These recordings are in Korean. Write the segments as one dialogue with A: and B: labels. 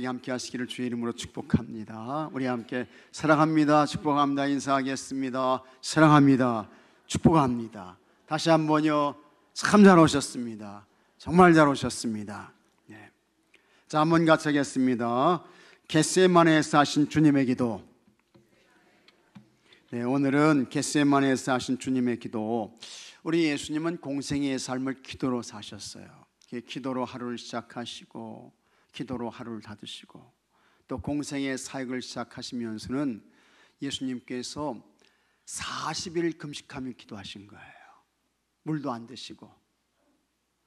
A: 함께 하시기를 주의 이름으로 축복합니다. 우리 함께 사랑합니다, 축복합니다 인사하겠습니다. 사랑합니다, 축복합니다. 다시 한번요. 참 잘 오셨습니다. 정말 잘 오셨습니다. 네. 자, 한번 같이 하겠습니다. 겟세마네에서 하신 주님의 기도. 네, 오늘은 겟세마네에서 하신 주님의 기도. 우리 예수님은 공생애의 삶을 기도로 사셨어요. 기도로 하루를 시작하시고 기도로 하루를 닫으시고 또 공생의 사역을 시작하시면서는 예수님께서 40일 금식하며 기도하신 거예요. 물도 안 드시고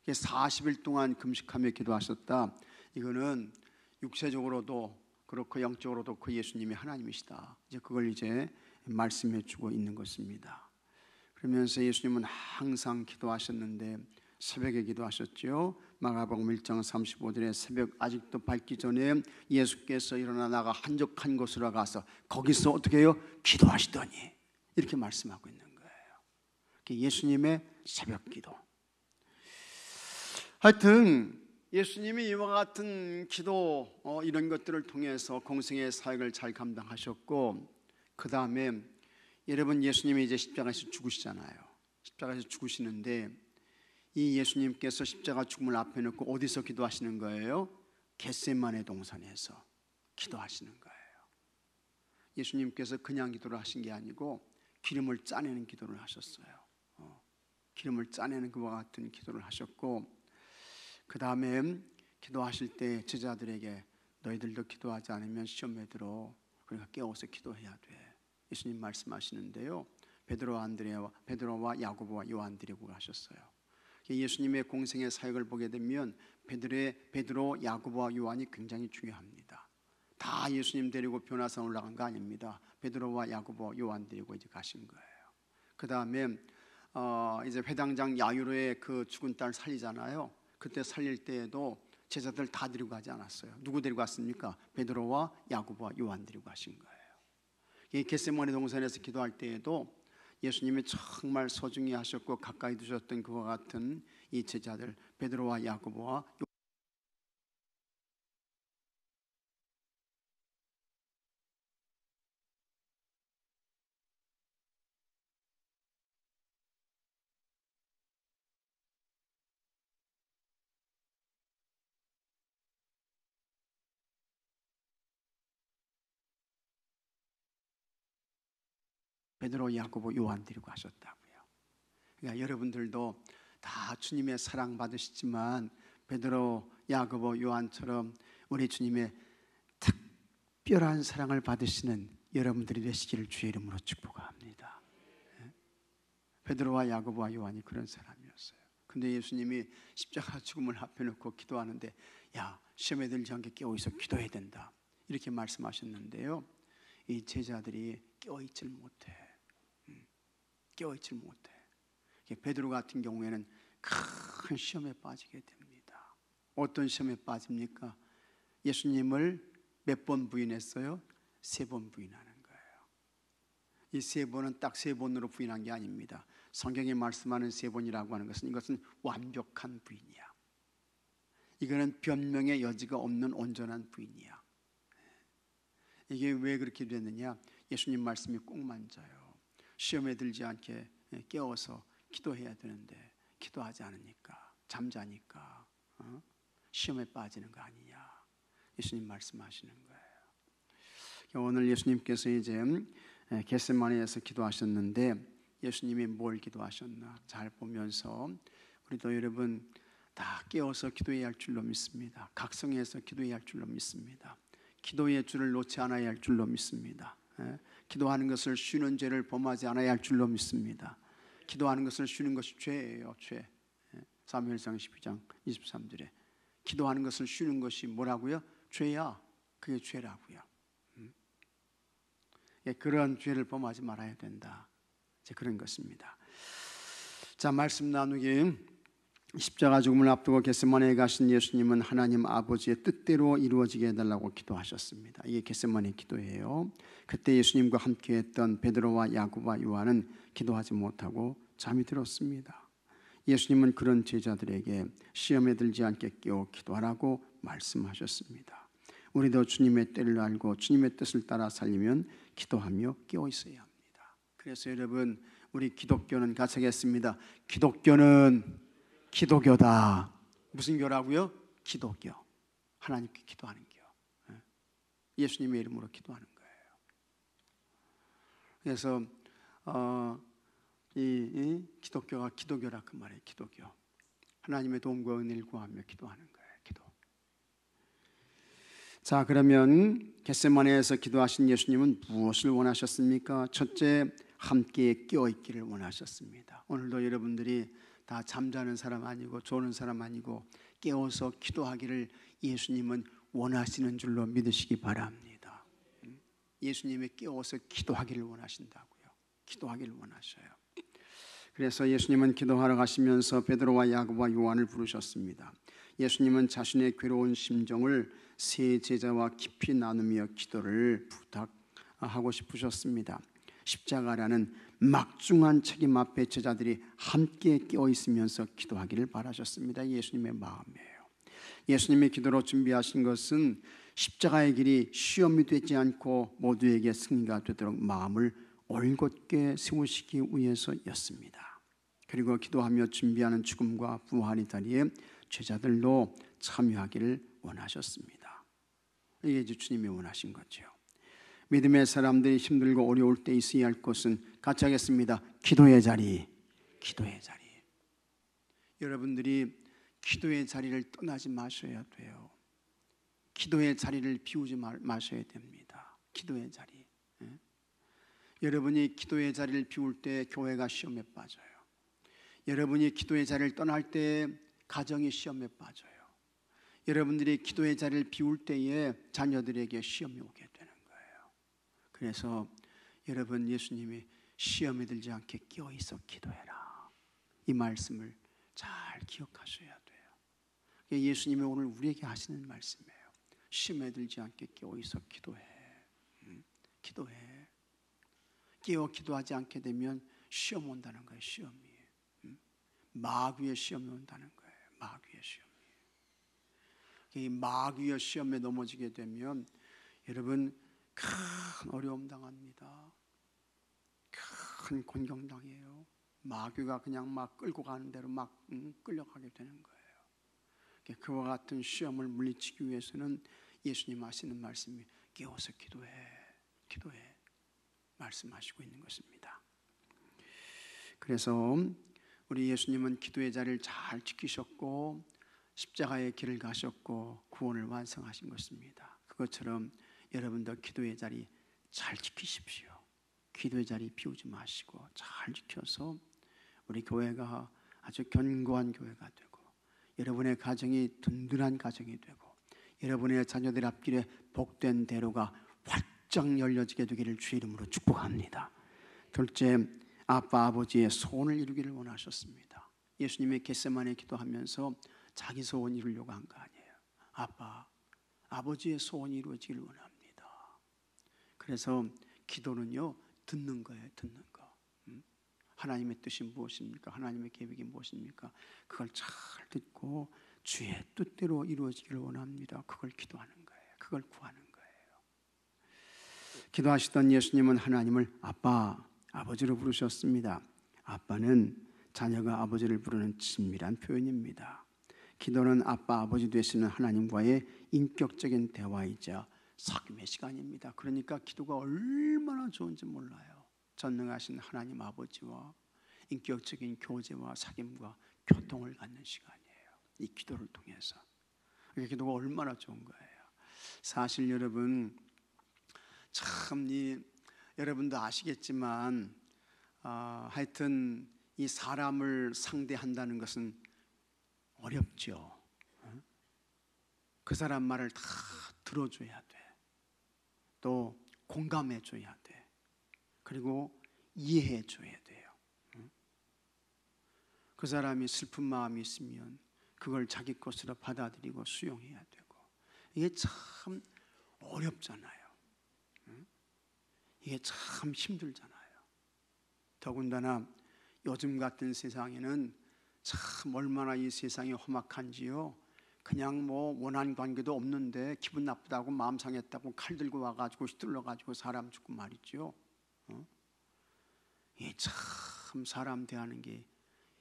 A: 40일 동안 금식하며 기도하셨다. 이거는 육체적으로도 그렇고 영적으로도 그 예수님이 하나님이시다. 이제 그걸 이제 말씀해 주고 있는 것입니다. 그러면서 예수님은 항상 기도하셨는데 새벽에 기도하셨죠. 마가복음 1장 35절에 새벽 아직도 밝기 전에 예수께서 일어나 나가 한적한 곳으로 가서 거기서 어떻게 해요? 기도하시더니 이렇게 말씀하고 있는 거예요. 예수님의 새벽 기도. 하여튼 예수님이 이와 같은 기도 이런 것들을 통해서 공생의 사역을 잘 감당하셨고, 그 다음에 여러분 예수님이 이제 십자가에서 죽으시잖아요. 십자가에서 죽으시는데 이 예수님께서 십자가 죽음을 앞에 놓고 어디서 기도하시는 거예요? 겟세마네 동산에서 기도하시는 거예요. 예수님께서 그냥 기도를 하신 게 아니고 기름을 짜내는 기도를 하셨어요. 기름을 짜내는 그와 같은 기도를 하셨고, 그 다음에 기도하실 때 제자들에게 너희들도 기도하지 않으면 시험에 들어. 그러니까 깨워서 기도해야 돼. 예수님 말씀하시는데요. 베드로와 야고보와 요한 데리고 가셨어요. 예수님의 공생의 사역을 보게 되면 베드로, 야고보와 요한이 굉장히 중요합니다. 다 예수님 데리고 변화산 올라간 거 아닙니다. 베드로와 야고보, 요한 데리고 이제 가신 거예요. 그 다음에 이제 회당장 야유로의 그 죽은 딸 살리잖아요. 그때 살릴 때에도 제자들 다 데리고 가지 않았어요. 누구 데리고 갔습니까? 베드로와 야고보와 요한 데리고 가신 거예요. 이 겟세마네 동산에서 기도할 때에도 예수님이 정말 소중히 하셨고 가까이 두셨던 그와 같은 이 제자들 베드로와 야고보와 베드로, 야고보, 요한 데리고 하셨다고요. 그러니까 여러분들도 다 주님의 사랑 받으시지만 베드로, 야고보, 요한처럼 우리 주님의 특별한 사랑을 받으시는 여러분들이 되시기를 주의 이름으로 축복합니다. 베드로와 야고보와 요한이 그런 사람이었어요. 근데 예수님이 십자가 죽음을 앞에 놓고 기도하는데 야, 시험에 들지 않게 깨어있어 기도해야 된다 이렇게 말씀하셨는데요. 이 제자들이 깨어있질 못해. 깨어있질 못해. 베드로 같은 경우에는 큰 시험에 빠지게 됩니다. 어떤 시험에 빠집니까? 예수님을 몇 번 부인했어요? 3번 부인하는 거예요. 이 3번은 딱 3번으로 부인한 게 아닙니다. 성경이 말씀하는 3번이라고 하는 것은 이것은 완벽한 부인이야. 이거는 변명의 여지가 없는 온전한 부인이야. 이게 왜 그렇게 됐느냐? 예수님 말씀이 꼭 맞아요. 시험에 들지 않게 깨워서 기도해야 되는데 기도하지 않으니까 잠자니까 시험에 빠지는 거 아니냐. 예수님 말씀하시는 거예요. 오늘 예수님께서 이제 겟세마네에서 기도하셨는데 예수님이 뭘 기도하셨나 잘 보면서 우리도 여러분 다 깨워서 기도해야 할 줄로 믿습니다. 각성해서 기도해야 할 줄로 믿습니다. 기도의 줄을 놓지 않아야 할 줄로 믿습니다. 기도하는 것을 쉬는 죄를 범하지 않아야 할 줄로 믿습니다. 기도하는 것을 쉬는 것이 죄예요. 죄. 사무엘상 12장 23절에 기도하는 것을 쉬는 것이 뭐라고요? 죄야. 그게 죄라고요. 그런 죄를 범하지 말아야 된다. 이제 그런 것입니다. 자, 말씀 나누기 십자가 죽음을 앞두고 겟세마네에 가신 예수님은 하나님 아버지의 뜻대로 이루어지게 해달라고 기도하셨습니다. 이게 겟세마네 기도예요. 그때 예수님과 함께했던 베드로와 야고보와 요한은 기도하지 못하고 잠이 들었습니다. 예수님은 그런 제자들에게 시험에 들지 않게 깨워 기도하라고 말씀하셨습니다. 우리도 주님의 때를 알고 주님의 뜻을 따라 살려면 기도하며 깨어 있어야 합니다. 그래서 여러분, 우리 기독교는 같이 하겠습니다. 기독교는 기도교다. 무슨 교라고요? 기도교. 하나님께 기도하는 교. 예수님의 이름으로 기도하는 거예요. 그래서 이 기독교가 기도교라 그 말이에요. 기도교. 하나님의 도움과 은혜를 구하며 기도하는 거예요. 기도. 자, 그러면 겟세마네에서 기도하신 예수님은 무엇을 원하셨습니까? 첫째, 함께 깨어있기를 원하셨습니다. 오늘도 여러분들이 다 잠자는 사람 아니고 조는 사람 아니고 깨어서 기도하기를 예수님은 원하시는 줄로 믿으시기 바랍니다. 예수님이 깨어서 기도하기를 원하신다고요. 기도하기를 원하셔요. 그래서 예수님은 기도하러 가시면서 베드로와 야고보와 요한을 부르셨습니다. 예수님은 자신의 괴로운 심정을 세 제자와 깊이 나누며 기도를 부탁하고 싶으셨습니다. 십자가라는 막중한 책임 앞에 제자들이 함께 깨어 있으면서 기도하기를 바라셨습니다. 예수님의 마음이에요. 예수님의 기도로 준비하신 것은 십자가의 길이 시험이 되지 않고 모두에게 승리가 되도록 마음을 올곧게 세우시기 위해서였습니다. 그리고 기도하며 준비하는 죽음과 부활의 자리에 제자들도 참여하기를 원하셨습니다. 이게 주님이 원하신 거죠. 믿음의 사람들이 힘들고 어려울 때 있어야 할 것은 같이 하겠습니다. 기도의 자리, 기도의 자리. 여러분들이 기도의 자리를 떠나지 마셔야 돼요. 기도의 자리를 비우지 마셔야 됩니다. 기도의 자리. 여러분이 기도의 자리를 비울 때 교회가 시험에 빠져요. 여러분이 기도의 자리를 떠날 때 가정이 시험에 빠져요. 여러분들이 기도의 자리를 비울 때에 자녀들에게 시험이 오게 되는 거예요. 그래서 여러분, 예수님이 시험에 들지 않게 깨어 있어 기도해라, 이 말씀을 잘 기억하셔야 돼요. 예수님이 오늘 우리에게 하시는 말씀이에요. 시험에 들지 않게 깨어 있어 기도해. 기도해. 깨어 기도하지 않게 되면 시험 온다는 거예요. 시험이. 마귀의 시험이 온다는 거예요. 마귀의 시험이. 이 마귀의 시험에 넘어지게 되면 여러분 큰 어려움 당합니다. 큰 곤경당해요. 마귀가 그냥 막 끌고 가는 대로 막 끌려가게 되는 거예요. 그와 같은 시험을 물리치기 위해서는 예수님 하시는 말씀이 깨어서 기도해, 기도해 말씀하시고 있는 것입니다. 그래서 우리 예수님은 기도의 자리를 잘 지키셨고 십자가의 길을 가셨고 구원을 완성하신 것입니다. 그것처럼 여러분도 기도의 자리 잘 지키십시오. 기도의 자리 비우지 마시고 잘 지켜서 우리 교회가 아주 견고한 교회가 되고 여러분의 가정이 든든한 가정이 되고 여러분의 자녀들 앞길에 복된 대로가 활짝 열려지게 되기를 주의 이름으로 축복합니다. 둘째, 아빠 아버지의 소원을 이루기를 원하셨습니다. 예수님이 겟세마네 기도하면서 자기 소원 이루려고 한 거 아니에요. 아빠 아버지의 소원이 이루어지기를 원합니다. 그래서 기도는요, 듣는 거예요. 듣는 거. 하나님의 뜻이 무엇입니까? 하나님의 계획이 무엇입니까? 그걸 잘 듣고 주의 뜻대로 이루어지기를 원합니다. 그걸 기도하는 거예요. 그걸 구하는 거예요. 기도하시던 예수님은 하나님을 아빠, 아버지로 부르셨습니다. 아빠는 자녀가 아버지를 부르는 친밀한 표현입니다. 기도는 아빠, 아버지 되시는 하나님과의 인격적인 대화이자 사귐의 시간입니다. 그러니까 기도가 얼마나 좋은지 몰라요. 전능하신 하나님 아버지와 인격적인 교제와 사귐과 교통을 갖는 시간이에요. 이 기도를 통해서. 이 기도가 얼마나 좋은 거예요. 사실 여러분, 참 여러분도 아시겠지만 하여튼 이 사람을 상대한다는 것은 어렵죠. 그 사람 말을 다 들어줘야 돼. 또 공감해줘야 돼. 그리고 이해해줘야 돼요. 그 사람이 슬픈 마음이 있으면 그걸 자기 것으로 받아들이고 수용해야 되고 이게 참 어렵잖아요. 이게 참 힘들잖아요. 더군다나 요즘 같은 세상에는 참 얼마나 이 세상이 험악한지요. 그냥 뭐 원한 관계도 없는데 기분 나쁘다고 마음 상했다고 칼 들고 와가지고 휘둘러가지고 사람 죽고 말이죠. 참 사람 대하는 게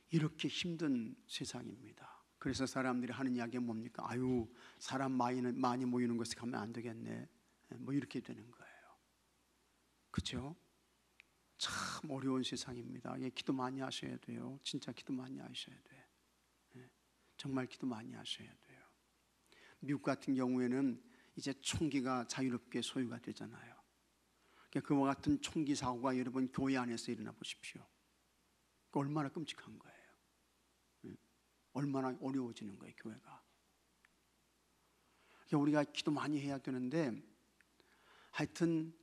A: 이렇게 힘든 세상입니다. 그래서 사람들이 하는 이야기가 뭡니까? 아유, 사람 많이 모이는 곳에 가면 안 되겠네. 뭐 이렇게 되는 거예요. 그렇죠? 참 어려운 세상입니다. 기도 많이 하셔야 돼요. 진짜 기도 많이 하셔야 돼. 정말 기도 많이 하셔야 돼요. 미국 같은 경우에는 이제 총기가 자유롭게 소유가 되잖아요. 그와 같은 총기 사고가 여러분 교회 안에서 일어나 보십시오. 얼마나 끔찍한 거예요. 얼마나 어려워지는 거예요, 교회가. 우리가 기도 많이 해야 되는데 하여튼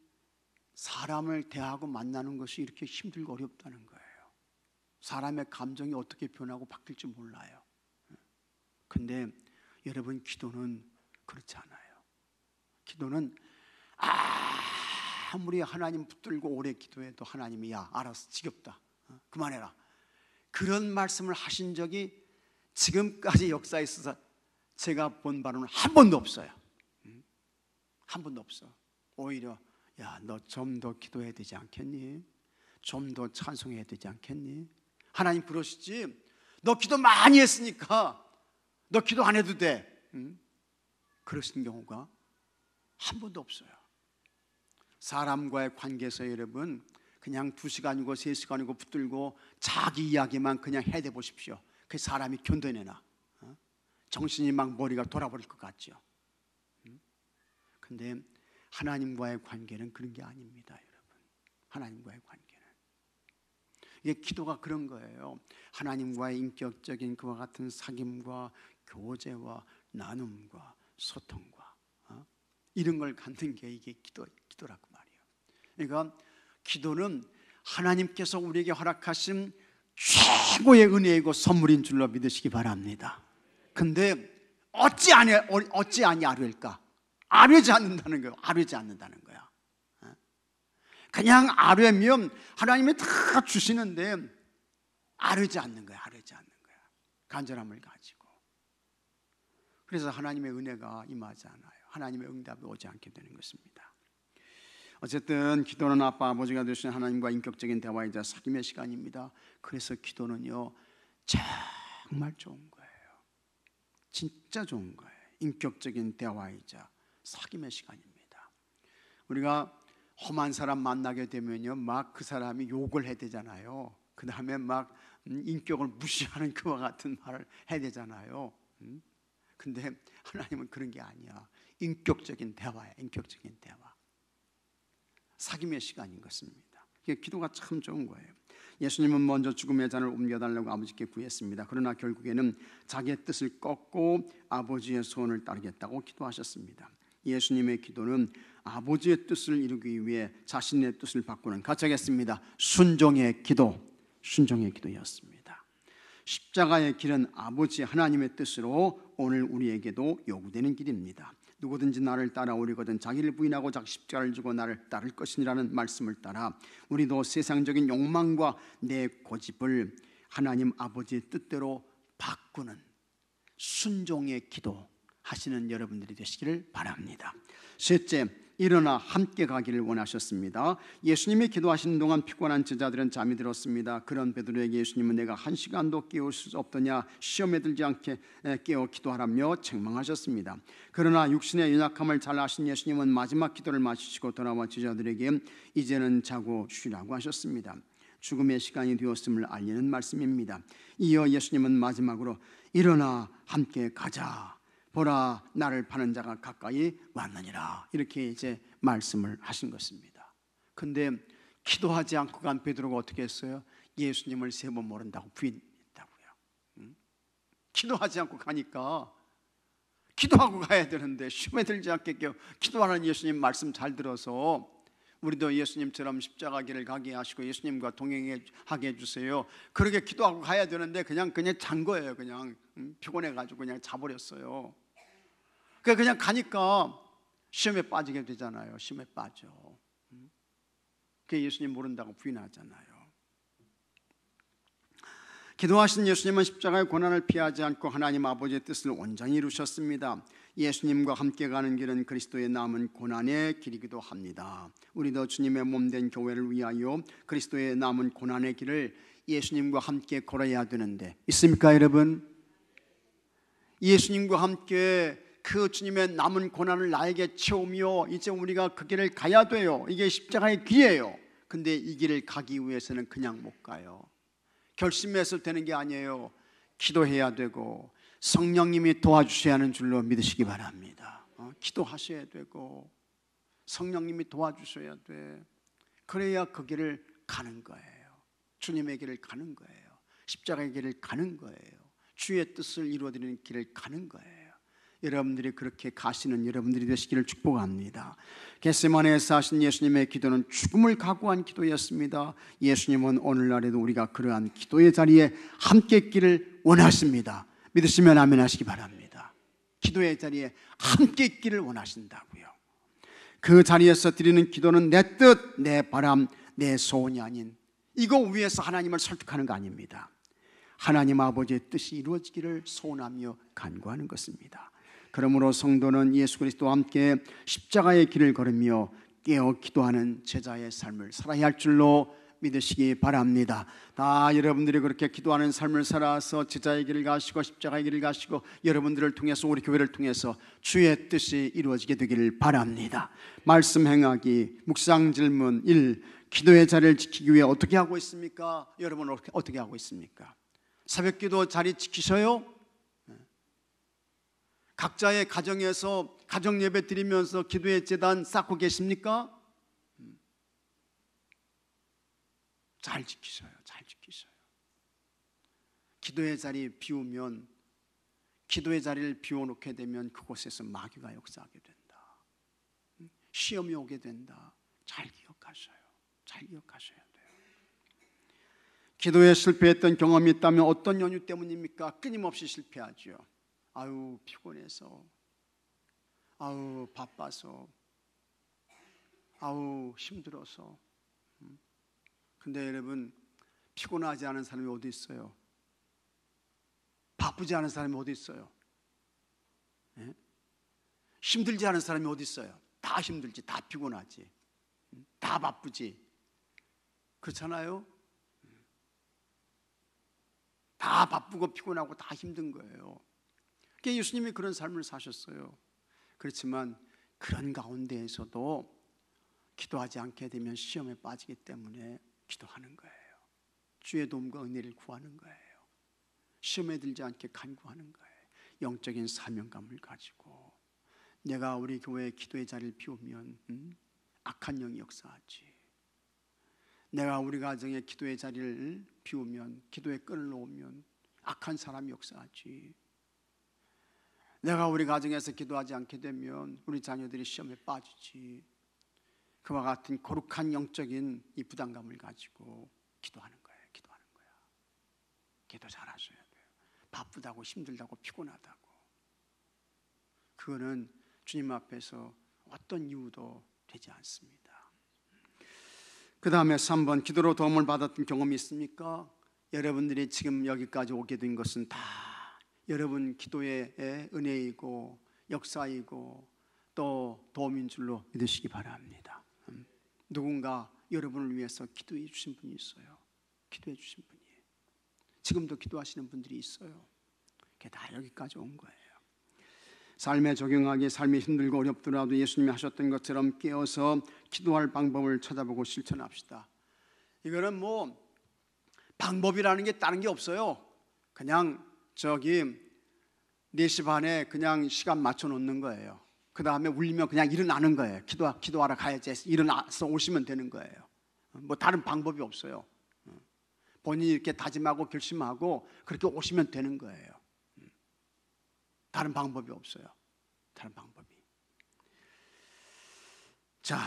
A: 사람을 대하고 만나는 것이 이렇게 힘들고 어렵다는 거예요. 사람의 감정이 어떻게 변하고 바뀔지 몰라요. 근데 여러분, 기도는 그렇지 않아요. 기도는 아무리 하나님 붙들고 오래 기도해도 하나님이 야 알았어, 지겹다, 그만해라, 그런 말씀을 하신 적이 지금까지 역사에 있어서 제가 본 바로는 한 번도 없어요. 한 번도 없어. 오히려 야, 너 좀 더 기도해야 되지 않겠니? 좀 더 찬송해야 되지 않겠니? 하나님 그러시지, 너 기도 많이 했으니까 너 기도 안 해도 돼. 그러신 경우가 한 번도 없어요. 사람과의 관계에서 여러분 그냥 2시간이고 3시간이고 붙들고 자기 이야기만 그냥 해대 보십시오. 그 사람이 견뎌내나? 정신이 막 머리가 돌아버릴 것 같죠. 근데 하나님과의 관계는 그런 게 아닙니다, 여러분. 하나님과의 관계는 이게 기도가 그런 거예요. 하나님과의 인격적인 그와 같은 사귐과 교제와 나눔과 소통과 이런 걸 갖는 게 이게 기도라고 말이에요. 그러니까 기도는 하나님께서 우리에게 허락하신 최고의 은혜이고 선물인 줄로 믿으시기 바랍니다. 근데 어찌 아니 아뢰일까? 아뢰지 않는다는 거예요. 아뢰지 않는다는 거야. 그냥 아뢰면 하나님이 다 주시는데 아뢰지 않는 거야. 아뢰지 않는 거야. 간절함을 가지고. 그래서 하나님의 은혜가 임하지 않아요. 하나님의 응답이 오지 않게 되는 것입니다. 어쨌든 기도는 아빠 아버지가 되신 하나님과 인격적인 대화이자 사귐의 시간입니다. 그래서 기도는요 정말 좋은 거예요. 진짜 좋은 거예요. 인격적인 대화이자 사귐의 시간입니다. 우리가 험한 사람 만나게 되면요 막 그 사람이 욕을 해야 되잖아요. 그 다음에 막 인격을 무시하는 그와 같은 말을 해야 되잖아요. 근데 하나님은 그런 게 아니야. 인격적인 대화야. 인격적인 대화, 사귐의 시간인 것입니다. 기도가 참 좋은 거예요. 예수님은 먼저 죽음의 잔을 옮겨달라고 아버지께 구했습니다. 그러나 결국에는 자기의 뜻을 꺾고 아버지의 소원을 따르겠다고 기도하셨습니다. 예수님의 기도는 아버지의 뜻을 이루기 위해 자신의 뜻을 바꾸는, 같이 하겠습니다, 순종의 기도였습니다. 십자가의 길은 아버지 하나님의 뜻으로 오늘 우리에게도 요구되는 길입니다. 누구든지 나를 따라오려거든 자기를 부인하고 자기 십자가를 지고 나를 따를 것이니라는 말씀을 따라 우리도 세상적인 욕망과 내 고집을 하나님 아버지의 뜻대로 바꾸는 순종의 기도 하시는 여러분들이 되시기를 바랍니다. 셋째, 일어나 함께 가기를 원하셨습니다. 예수님이 기도하시는 동안 피곤한 제자들은 잠이 들었습니다. 그런 베드로에게 예수님은 내가 한 시간도 깨울 수 없더냐, 시험에 들지 않게 깨어 기도하라며 책망하셨습니다. 그러나 육신의 연약함을 잘 아신 예수님은 마지막 기도를 마치시고 돌아와 제자들에게 이제는 자고 쉬라고 하셨습니다. 죽음의 시간이 되었음을 알리는 말씀입니다. 이어 예수님은 마지막으로 일어나 함께 가자, 보라 나를 파는 자가 가까이 왔느니라, 이렇게 이제 말씀을 하신 것입니다. 근데 기도하지 않고 간 베드로가 어떻게 했어요? 예수님을 3번 모른다고 부인했다고요. 기도하지 않고 가니까 기도하고 가야 되는데 시험에 들지 않게 기도하는 예수님 말씀 잘 들어서 우리도 예수님처럼 십자가 길을 가게 하시고 예수님과 동행하게 해주세요. 그렇게 기도하고 가야 되는데 그냥 잔 거예요. 그냥 피곤해가지고 그냥 자버렸어요. 그냥 가니까 시험에 빠지게 되잖아요. 시험에 빠져. 그 예수님 모른다고 부인하잖아요. 기도하신 예수님은 십자가의 고난을 피하지 않고 하나님 아버지의 뜻을 온전히 이루셨습니다. 예수님과 함께 가는 길은 그리스도의 남은 고난의 길이기도 합니다. 우리도 주님의 몸된 교회를 위하여 그리스도의 남은 고난의 길을 예수님과 함께 걸어야 되는데 있습니까 여러분? 예수님과 함께 그 주님의 남은 고난을 나에게 채우며 이제 우리가 그 길을 가야 돼요. 이게 십자가의 길이에요. 근데 이 길을 가기 위해서는 그냥 못 가요. 결심해서 되는 게 아니에요. 기도해야 되고 성령님이 도와주셔야 하는 줄로 믿으시기 바랍니다. 기도하셔야 되고 성령님이 도와주셔야 돼. 그래야 그 길을 가는 거예요. 주님의 길을 가는 거예요. 십자가의 길을 가는 거예요. 주의 뜻을 이루어드리는 길을 가는 거예요. 여러분들이 그렇게 가시는 여러분들이 되시기를 축복합니다. 겟세마네에서 하신 예수님의 기도는 죽음을 각오한 기도였습니다. 예수님은 오늘날에도 우리가 그러한 기도의 자리에 함께 있기를 원하십니다. 믿으시면 아멘 하시기 바랍니다. 기도의 자리에 함께 있기를 원하신다고요. 그 자리에서 드리는 기도는 내 뜻, 내 바람, 내 소원이 아닌 이거 위해서 하나님을 설득하는 거 아닙니다. 하나님 아버지의 뜻이 이루어지기를 소원하며 간구하는 것입니다. 그러므로 성도는 예수 그리스도와 함께 십자가의 길을 걸으며 깨어 기도하는 제자의 삶을 살아야 할 줄로 믿으시기 바랍니다. 다 여러분들이 그렇게 기도하는 삶을 살아서 제자의 길을 가시고 십자가의 길을 가시고 여러분들을 통해서 우리 교회를 통해서 주의 뜻이 이루어지게 되기를 바랍니다. 말씀 행하기 묵상 질문 1. 기도의 자리를 지키기 위해 어떻게 하고 있습니까? 여러분 어떻게 하고 있습니까? 새벽기도 자리 지키셔요? 각자의 가정에서 가정예배 드리면서 기도의 제단 쌓고 계십니까? 잘 지키셔요. 잘 지키셔요. 기도의 자리 비우면 기도의 자리를 비워놓게 되면 그곳에서 마귀가 역사하게 된다. 시험이 오게 된다. 잘 기억하셔요. 잘 기억하셔야 돼요. 기도에 실패했던 경험이 있다면 어떤 연유 때문입니까? 끊임없이 실패하죠. 아유 피곤해서, 아유 바빠서, 아우 힘들어서. 근데 여러분 피곤하지 않은 사람이 어디 있어요? 바쁘지 않은 사람이 어디 있어요? 예? 힘들지 않은 사람이 어디 있어요? 다 힘들지, 다 피곤하지, 다 바쁘지. 그렇잖아요? 다 바쁘고 피곤하고 다 힘든 거예요. 그러니까 예수님이 그런 삶을 사셨어요. 그렇지만 그런 가운데에서도 기도하지 않게 되면 시험에 빠지기 때문에 기도하는 거예요. 주의 도움과 은혜를 구하는 거예요. 시험에 들지 않게 간구하는 거예요. 영적인 사명감을 가지고 내가 우리 교회의 기도의 자리를 비우면 악한 영이 역사하지. 내가 우리 가정의 기도의 자리를 비우면, 기도의 끈을 놓으면 악한 사람이 역사하지. 내가 우리 가정에서 기도하지 않게 되면 우리 자녀들이 시험에 빠지지. 그와 같은 거룩한 영적인 이 부담감을 가지고 기도하는 거예요. 기도하는 거야. 기도 잘하셔야 돼요. 바쁘다고 힘들다고 피곤하다고. 그거는 주님 앞에서 어떤 이유도 되지 않습니다. 그 다음에 3번, 기도로 도움을 받았던 경험이 있습니까? 여러분들이 지금 여기까지 오게 된 것은 다 여러분 기도의 은혜이고 역사이고 또 도움인 줄로 믿으시기 바랍니다. 누군가 여러분을 위해서 기도해 주신 분이 있어요. 기도해 주신 분이. 지금도 기도하시는 분들이 있어요. 그게 다 여기까지 온 거예요. 삶에 적용하기, 삶이 힘들고 어렵더라도 예수님이 하셨던 것처럼 깨어서 기도할 방법을 찾아보고 실천합시다. 이거는 뭐 방법이라는 게 다른 게 없어요. 그냥 4시 반에 그냥 시간 맞춰 놓는 거예요. 그 다음에 울리면 그냥 일어나는 거예요. 기도하러 가야지 해서 일어나서 오시면 되는 거예요. 뭐 다른 방법이 없어요. 본인이 이렇게 다짐하고 결심하고 그렇게 오시면 되는 거예요. 다른 방법이 없어요. 다른 방법이. 자.